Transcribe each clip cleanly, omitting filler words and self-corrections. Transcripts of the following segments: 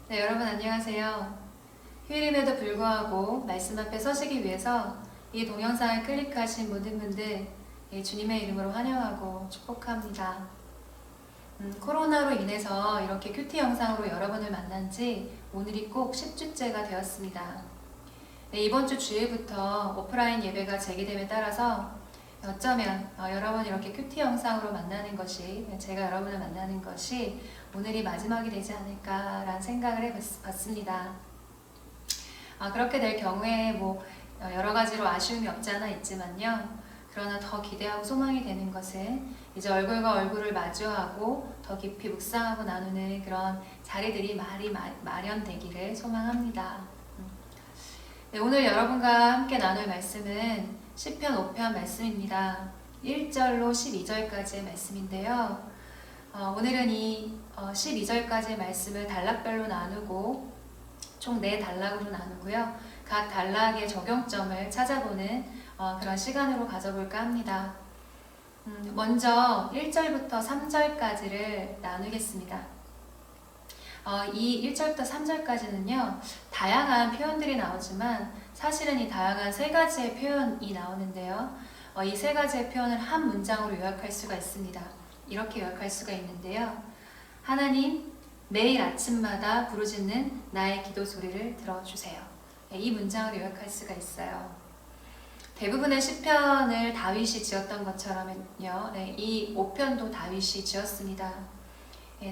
네, 여러분 안녕하세요. 휴일임에도 불구하고 말씀 앞에 서시기 위해서 이 동영상을 클릭하신 모든 분들 주님의 이름으로 환영하고 축복합니다. 코로나로 인해서 이렇게 큐티 영상으로 여러분을 만난 지 오늘이 꼭 10주째가 되었습니다. 네, 이번 주 주일부터 오프라인 예배가 재개됨에 따라서 어쩌면 여러분 이렇게 큐티 영상으로 만나는 것이, 제가 여러분을 만나는 것이 오늘이 마지막이 되지 않을까라는 생각을 해봤습니다. 그렇게 될 경우에 여러 가지로 아쉬움이 없지 않아 있지만요. 그러나 더 기대하고 소망이 되는 것은 이제 얼굴과 얼굴을 마주하고 더 깊이 묵상하고 나누는 그런 자리들이 마련되기를 소망합니다. 네, 오늘 여러분과 함께 나눌 말씀은 시편 5편 말씀입니다. 1절로 12절까지의 말씀인데요. 오늘은 이 12절까지의 말씀을 단락별로 나누고 총 4단락으로 나누고요. 각 단락의 적용점을 찾아보는 그런 시간으로 가져볼까 합니다. 먼저 1절부터 3절까지를 나누겠습니다. 이 1절부터 3절까지는요, 다양한 표현들이 나오지만 사실은 이 다양한 3가지의 표현이 나오는데요. 이 3가지의 표현을 한 문장으로 요약할 수가 있습니다. 이렇게 요약할 수가 있는데요. 하나님, 매일 아침마다 부르짖는 나의 기도 소리를 들어주세요. 이 문장으로 요약할 수가 있어요. 대부분의 시편을 다윗이 지었던 것처럼요, 이 5편도 다윗이 지었습니다.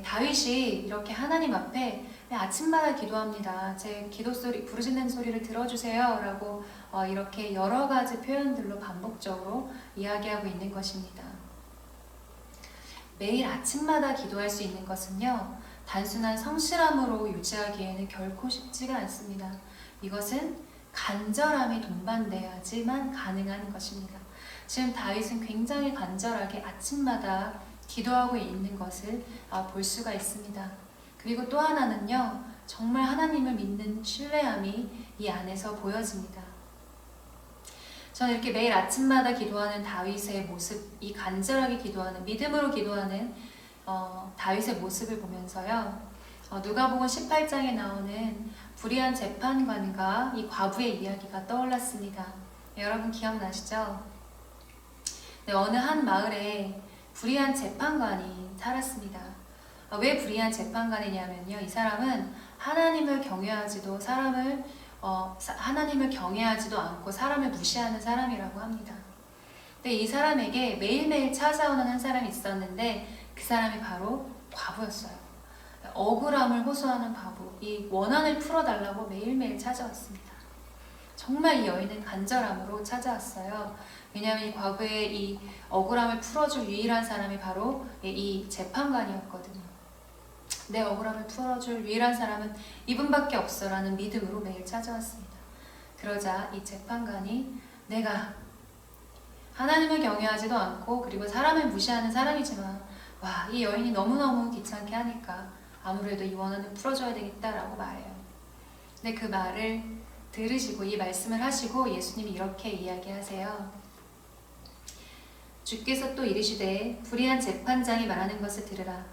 다윗이 이렇게 하나님 앞에 아침마다 기도합니다. 제 기도 소리, 부르짖는 소리를 들어주세요 라고 이렇게 여러 가지 표현들로 반복적으로 이야기하고 있는 것입니다. 매일 아침마다 기도할 수 있는 것은요, 단순한 성실함으로 유지하기에는 결코 쉽지가 않습니다. 이것은 간절함이 동반돼야지만 가능한 것입니다. 지금 다윗은 굉장히 간절하게 아침마다 기도하고 있는 것을 볼 수가 있습니다. 그리고 또 하나는요, 정말 하나님을 믿는 신뢰함이 이 안에서 보여집니다. 저는 이렇게 매일 아침마다 기도하는 다윗의 모습, 이 간절하게 기도하는, 믿음으로 기도하는 다윗의 모습을 보면서요, 누가복음 18장에 나오는 불의한 재판관과 이 과부의 이야기가 떠올랐습니다. 여러분 기억나시죠? 네, 어느 한 마을에 불의한 재판관이 살았습니다. 왜 불의한 재판관이냐면요, 이 사람은 하나님을 경외하지도 하나님을 경외하지도 않고 사람을 무시하는 사람이라고 합니다. 근데 이 사람에게 매일매일 찾아오는 한 사람이 있었는데 그 사람이 바로 과부였어요. 억울함을 호소하는 과부, 이 원한을 풀어달라고 매일매일 찾아왔습니다. 정말 이 여인은 간절함으로 찾아왔어요. 왜냐하면 이 과부의 이 억울함을 풀어줄 유일한 사람이 바로 이 재판관이었거든요. 내 억울함을 풀어줄 유일한 사람은 이분밖에 없어라는 믿음으로 매일 찾아왔습니다. 그러자 이 재판관이 내가 하나님을 경외하지도 않고 그리고 사람을 무시하는 사람이지만 이 여인이 너무너무 귀찮게 하니까 아무래도 이 원한을 풀어줘야 되겠다라고 말해요. 근데 그 말을 들으시고 이 말씀을 하시고 예수님이 이렇게 이야기하세요. 주께서 또 이르시되 불의한 재판장이 말하는 것을 들으라.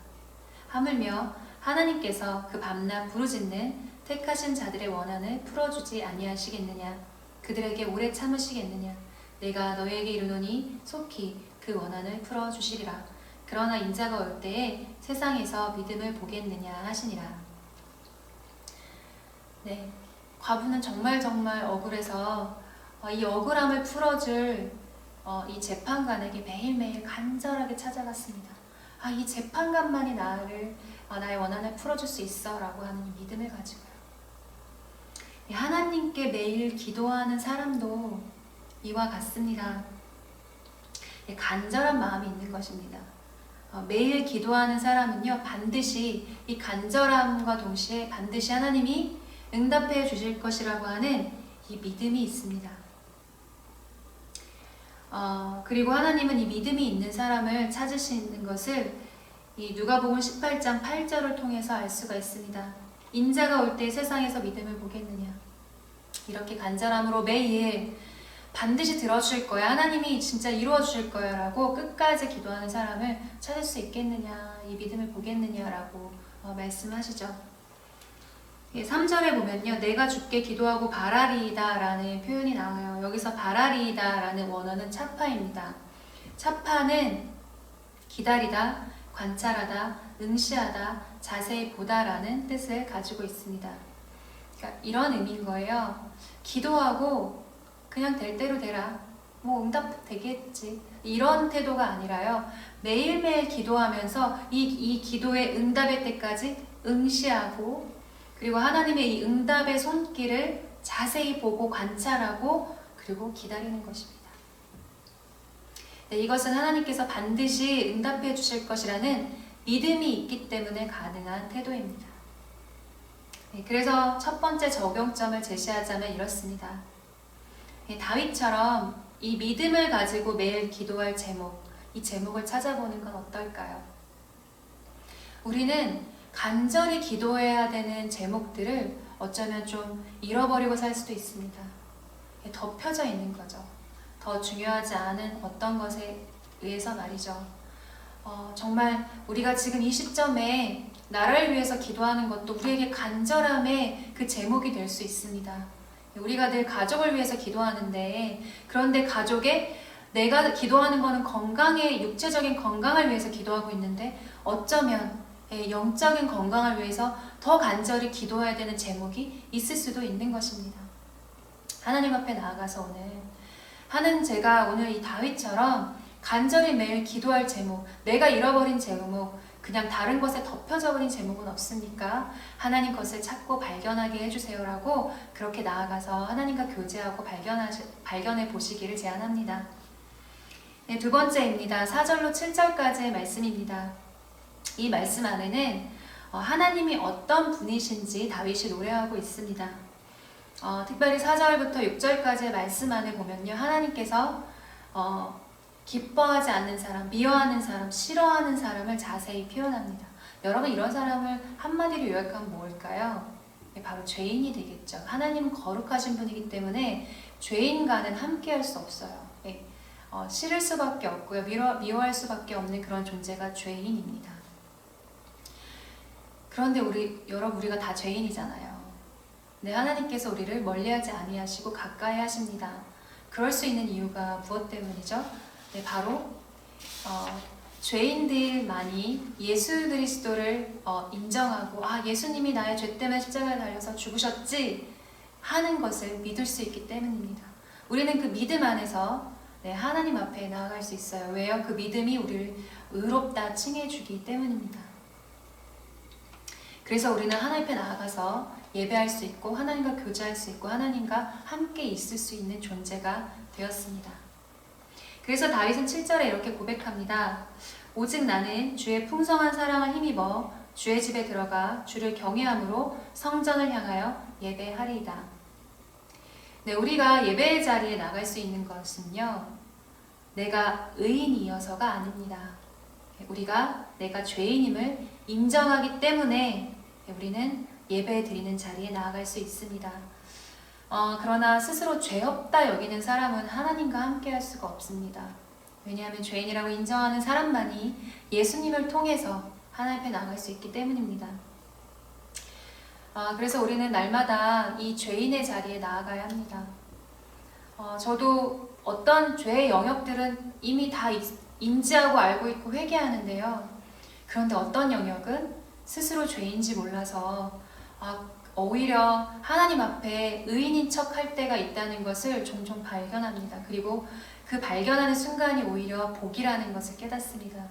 하물며 하나님께서 그 밤낮 부르짖는 택하신 자들의 원한을 풀어주지 아니하시겠느냐. 그들에게 오래 참으시겠느냐. 내가 너희에게 이르노니 속히 그 원한을 풀어주시리라. 그러나 인자가 올 때에 세상에서 믿음을 보겠느냐 하시니라. 네, 과부는 정말 억울해서 이 억울함을 풀어줄 이 재판관에게 매일매일 간절하게 찾아갔습니다. 이 재판관만이 나의 원한을 풀어줄 수 있어 라고 하는 믿음을 가지고요. 하나님께 매일 기도하는 사람도 이와 같습니다. 간절한 마음이 있는 것입니다. 매일 기도하는 사람은요, 반드시 이 간절함과 동시에 반드시 하나님이 응답해 주실 것이라고 하는 이 믿음이 있습니다. 그리고 하나님은 이 믿음이 있는 사람을 찾으시는 것을 이 누가복음 18장 8절을 통해서 알 수가 있습니다. 인자가 올 때 세상에서 믿음을 보겠느냐. 이렇게 간절함으로 매일 반드시 들어주실 거야, 하나님이 진짜 이루어 주실 거야 라고 끝까지 기도하는 사람을 찾을 수 있겠느냐, 이 믿음을 보겠느냐 라고 말씀하시죠. 3절에 보면요. 내가 주께 기도하고 바라리이다 라는 표현이 나와요. 여기서 바라리이다 라는 원어는 차파입니다. 차파는 기다리다, 관찰하다, 응시하다, 자세히 보다 라는 뜻을 가지고 있습니다. 그러니까 이런 의미인 거예요. 기도하고 그냥 될 대로 되라. 뭐 응답 되겠지. 이런 태도가 아니라요. 매일매일 기도하면서 이 기도의 응답의 때까지 응시하고 그리고 하나님의 이 응답의 손길을 자세히 보고 관찰하고 그리고 기다리는 것입니다. 네, 이것은 하나님께서 반드시 응답해 주실 것이라는 믿음이 있기 때문에 가능한 태도입니다. 네, 그래서 첫 번째 적용점을 제시하자면 이렇습니다. 네, 다윗처럼 이 믿음을 가지고 매일 기도할 제목, 이 제목을 찾아보는 건 어떨까요? 우리는 간절히 기도해야 되는 제목들을 어쩌면 좀 잃어버리고 살 수도 있습니다. 덮여져 있는 거죠. 더 중요하지 않은 어떤 것에 의해서 말이죠. 정말 우리가 지금 이 시점에 나라를 위해서 기도하는 것도 우리에게 간절함의 그 제목이 될 수 있습니다. 우리가 늘 가족을 위해서 기도하는데 그런데 가족에 내가 기도하는 거는 건강의 육체적인 건강을 위해서 기도하고 있는데 어쩌면 영적인 건강을 위해서 더 간절히 기도해야 되는 제목이 있을 수도 있는 것입니다. 하나님 앞에 나아가서 제가 오늘 이 다윗처럼 간절히 매일 기도할 제목, 내가 잃어버린 제목, 그냥 다른 것에 덮여져 버린 제목은 없습니까? 하나님 것을 찾고 발견하게 해주세요라고 그렇게 나아가서 하나님과 교제하고 발견해 보시기를 제안합니다. 네, 두 번째입니다. 4절로 7절까지의 말씀입니다. 이 말씀 안에는 하나님이 어떤 분이신지 다윗이 노래하고 있습니다. 특별히 4절부터 6절까지의 말씀 안에 보면요. 하나님께서 기뻐하지 않는 사람, 미워하는 사람, 싫어하는 사람을 자세히 표현합니다. 여러분 이런 사람을 한마디로 요약하면 뭘까요? 바로 죄인이 되겠죠. 하나님은 거룩하신 분이기 때문에 죄인과는 함께할 수 없어요. 싫을 수밖에 없고요. 미워할 수밖에 없는 그런 존재가 죄인입니다. 그런데 여러분 우리가 다 죄인이잖아요. 네, 하나님께서 우리를 멀리하지 아니하시고 가까이 하십니다. 그럴 수 있는 이유가 무엇 때문이죠? 네, 바로 죄인들만이 예수 그리스도를 인정하고 예수님이 나의 죄 때문에 십자가에 달려서 죽으셨지 하는 것을 믿을 수 있기 때문입니다. 우리는 그 믿음 안에서 하나님 앞에 나아갈 수 있어요. 왜요? 그 믿음이 우리를 의롭다 칭해주기 때문입니다. 그래서 우리는 하나님 앞에 나아가서 예배할 수 있고 하나님과 교제할 수 있고 하나님과 함께 있을 수 있는 존재가 되었습니다. 그래서 다윗은 7절에 이렇게 고백합니다. 오직 나는 주의 풍성한 사랑을 힘입어 주의 집에 들어가 주를 경외함으로 성전을 향하여 예배하리이다. 네, 우리가 예배의 자리에 나갈 수 있는 것은요. 내가 의인이어서가 아닙니다. 내가 죄인임을 인정하기 때문에 우리는 예배 드리는 자리에 나아갈 수 있습니다. 그러나 스스로 죄 없다 여기는 사람은 하나님과 함께 할 수가 없습니다. 왜냐하면 죄인이라고 인정하는 사람만이 예수님을 통해서 하나님 앞에 나갈 수 있기 때문입니다. 그래서 우리는 날마다 이 죄인의 자리에 나아가야 합니다. 저도 어떤 죄의 영역들은 이미 다 인지하고 알고 있고 회개하는데요. 그런데 어떤 영역은 스스로 죄인지 몰라서 오히려 하나님 앞에 의인인 척 할 때가 있다는 것을 종종 발견합니다. 그리고 그 발견하는 순간이 오히려 복이라는 것을 깨닫습니다.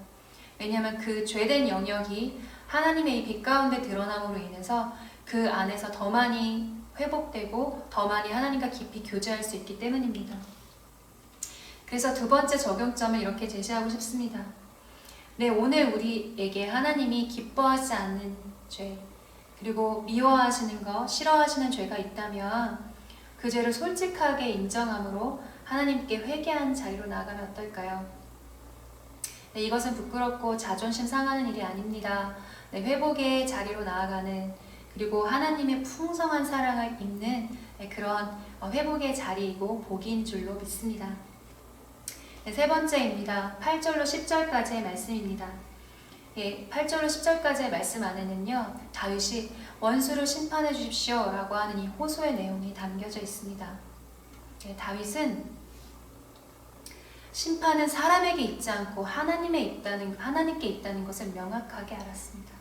왜냐하면 그 죄된 영역이 하나님의 이 빛 가운데 드러남으로 인해서 그 안에서 더 많이 회복되고 더 많이 하나님과 깊이 교제할 수 있기 때문입니다. 그래서 두 번째 적용점을 이렇게 제시하고 싶습니다. 네, 오늘 우리에게 하나님이 기뻐하지 않는 죄, 그리고 미워하시는 것, 싫어하시는 죄가 있다면 그 죄를 솔직하게 인정함으로 하나님께 회개한 자리로 나아가면 어떨까요? 네, 이것은 부끄럽고 자존심 상하는 일이 아닙니다. 네, 회복의 자리로 나아가는 그리고 하나님의 풍성한 사랑을 입는 그런 회복의 자리이고 복인 줄로 믿습니다. 네, 세 번째입니다. 8절로 10절까지의 말씀입니다. 8절로 10절까지의 말씀 안에는요, 다윗이 원수를 심판해 주십시오 라고 하는 이 호소의 내용이 담겨져 있습니다. 다윗은 심판은 사람에게 있지 않고 하나님께 있다는 것을 명확하게 알았습니다.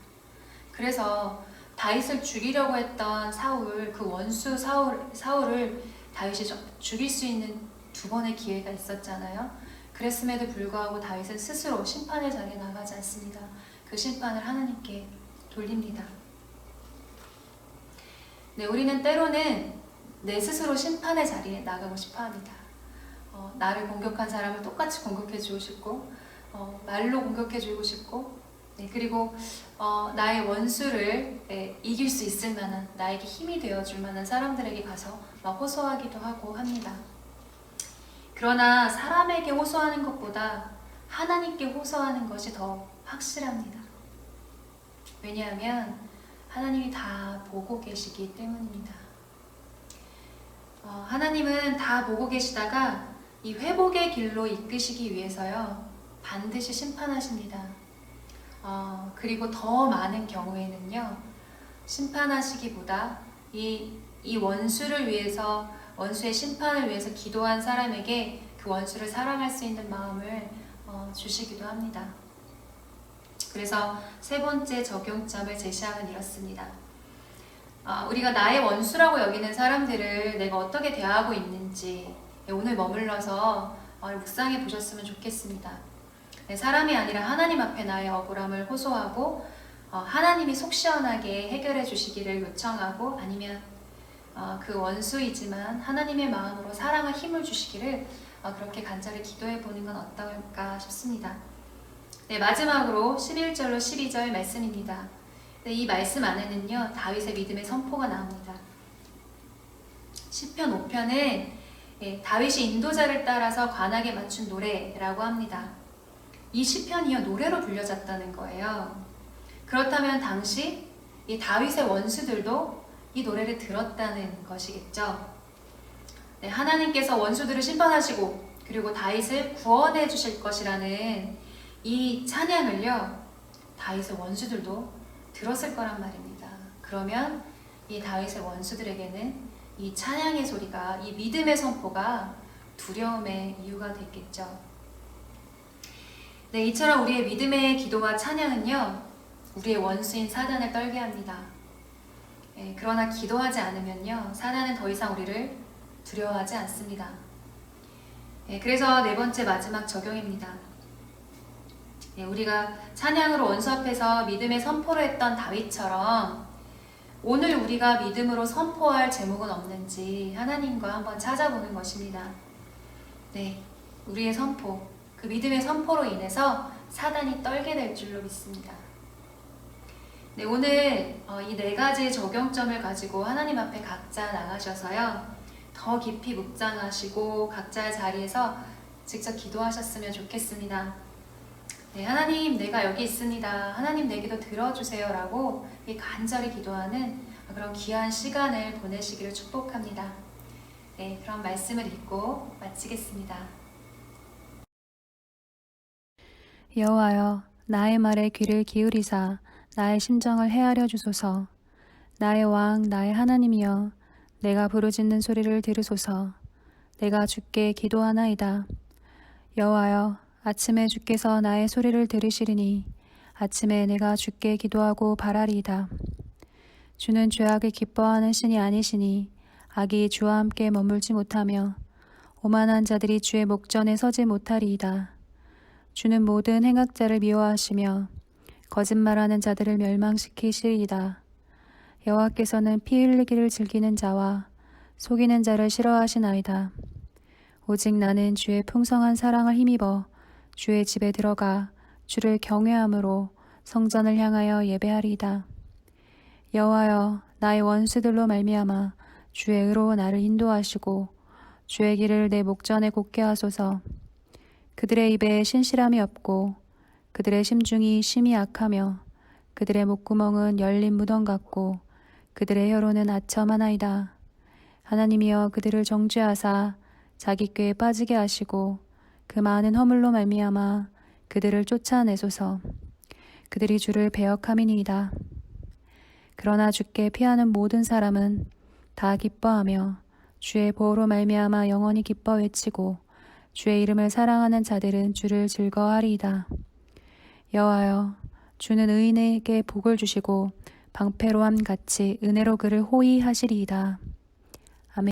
그래서 다윗을 죽이려고 했던 그 원수 사울을 다윗이 죽일 수 있는 2번의 기회가 있었잖아요. 그랬음에도 불구하고 다윗은 스스로 심판의 자리에 나가지 않습니다. 그 심판을 하나님께 돌립니다. 네, 우리는 때로는 내 스스로 심판의 자리에 나가고 싶어 합니다. 나를 공격한 사람을 똑같이 공격해주고 싶고, 말로 공격해주고 싶고, 네, 그리고 나의 원수를 이길 수 있을 만한, 나에게 힘이 되어줄 만한 사람들에게 가서 막 호소하기도 하고 합니다. 그러나 사람에게 호소하는 것보다 하나님께 호소하는 것이 더 확실합니다. 왜냐하면 하나님이 다 보고 계시기 때문입니다. 하나님은 다 보고 계시다가 이 회복의 길로 이끄시기 위해서요, 반드시 심판하십니다. 그리고 더 많은 경우에는요, 심판하시기보다 이 원수를 위해서, 원수의 심판을 위해서 기도한 사람에게 그 원수를 사랑할 수 있는 마음을 주시기도 합니다. 그래서 3번째 적용점을 제시하면 이렇습니다. 우리가 나의 원수라고 여기는 사람들을 내가 어떻게 대하고 있는지 오늘 머물러서 묵상해 보셨으면 좋겠습니다. 사람이 아니라 하나님 앞에 나의 억울함을 호소하고 하나님이 속 시원하게 해결해 주시기를 요청하고, 아니면 그 원수이지만 하나님의 마음으로 사랑과 힘을 주시기를 그렇게 간절히 기도해 보는 건 어떨까 싶습니다. 네, 마지막으로 11절로 12절 말씀입니다. 네, 이 말씀 안에는요, 다윗의 믿음의 선포가 나옵니다. 시편 5편은 다윗이 인도자를 따라서 관악에 맞춘 노래라고 합니다. 이 시편이요, 노래로 불려졌다는 거예요. 그렇다면 당시 이 다윗의 원수들도 이 노래를 들었다는 것이겠죠. 네, 하나님께서 원수들을 심판하시고 그리고 다윗을 구원해 주실 것이라는 이 찬양을요, 다윗의 원수들도 들었을 거란 말입니다. 그러면 이 다윗의 원수들에게는 이 찬양의 소리가, 이 믿음의 선포가 두려움의 이유가 됐겠죠. 네, 이처럼 우리의 믿음의 기도와 찬양은요, 우리의 원수인 사단을 떨게 합니다. 그러나 기도하지 않으면요, 사단은 더 이상 우리를 두려워하지 않습니다. 그래서 4번째 마지막 적용입니다. 우리가 찬양으로 원수 앞에서 믿음의 선포를 했던 다윗처럼 오늘 우리가 믿음으로 선포할 제목은 없는지 하나님과 한번 찾아보는 것입니다. 네, 우리의 선포, 그 믿음의 선포로 인해서 사단이 떨게 될 줄로 믿습니다. 네, 오늘 이 4가지 적용점을 가지고 하나님 앞에 각자 나가셔서요, 더 깊이 묵상하시고 각자의 자리에서 직접 기도하셨으면 좋겠습니다. 네, 하나님, 내가 여기 있습니다. 하나님, 내 기도 들어주세요 라고 간절히 기도하는 그런 귀한 시간을 보내시기를 축복합니다. 네, 그럼 말씀을 읽고 마치겠습니다. 여호와여, 나의 말에 귀를 기울이사 나의 심정을 헤아려 주소서. 나의 왕, 나의 하나님이여, 내가 부르짖는 소리를 들으소서. 내가 주께 기도하나이다. 여호와여, 아침에 주께서 나의 소리를 들으시리니 아침에 내가 주께 기도하고 바라리이다. 주는 죄악을 기뻐하는 신이 아니시니 악이 주와 함께 머물지 못하며 오만한 자들이 주의 목전에 서지 못하리이다. 주는 모든 행악자를 미워하시며 거짓말하는 자들을 멸망시키시리이다. 여호와께서는 피 흘리기를 즐기는 자와 속이는 자를 싫어하시나이다. 오직 나는 주의 풍성한 사랑을 힘입어 주의 집에 들어가 주를 경외함으로 성전을 향하여 예배하리이다. 여호와여, 나의 원수들로 말미암아 주의 의로 나를 인도하시고 주의 길을 내 목전에 곱게 하소서. 그들의 입에 신실함이 없고 그들의 심중이 심히 악하며 그들의 목구멍은 열린 무덤 같고 그들의 혀로는 아첨하나이다. 하나님이여, 그들을 정죄하사 자기 꾀에 빠지게 하시고 그 많은 허물로 말미암아 그들을 쫓아내소서. 그들이 주를 배역함이니이다. 그러나 주께 피하는 모든 사람은 다 기뻐하며 주의 보호로 말미암아 영원히 기뻐 외치고 주의 이름을 사랑하는 자들은 주를 즐거워하리이다. 여호와여, 주는 의인에게 복을 주시고 방패로함 같이 은혜로 그를 호위하시리이다.